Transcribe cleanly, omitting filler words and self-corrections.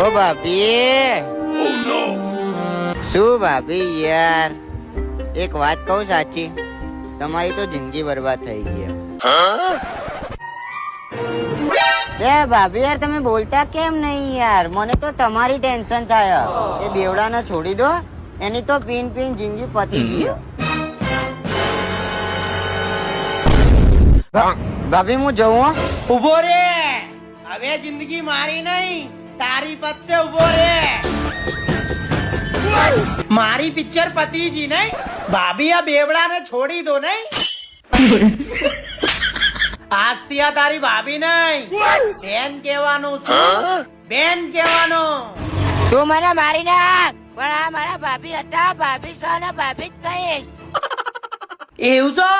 ઓ ભાભી, શું ભાભી યાર, એક વાત કહું સાચી, તમારી તો જિંદગી બરબાદ થઈ ગઈ. ભાભી યાર તમે બોલતા કેમ નહીં યાર? મને તો તમારી ટેન્શન થાય. એ બેવડાને છોડી દો, એની તો પીન પીન જિંદગી પતી ગઈ. ભાભી હું જઉં. ઉભો રે, હવે જિંદગી મારી નહીં તારી પતશે. ઉભો રે, મારી પિક્ચર પતીજી નહીં, ભાભી આ બેવડાને છોડી દો નહીં. આજથી આ તારી ભાભી નહીં, બેન કહેવાનું છું. બેન કહેવાનું. તું મને મારી નાખ, પણ આ મારા ભાભી હતા. ભાભી છો ને ભાભી જ થઈશ. એવું છો?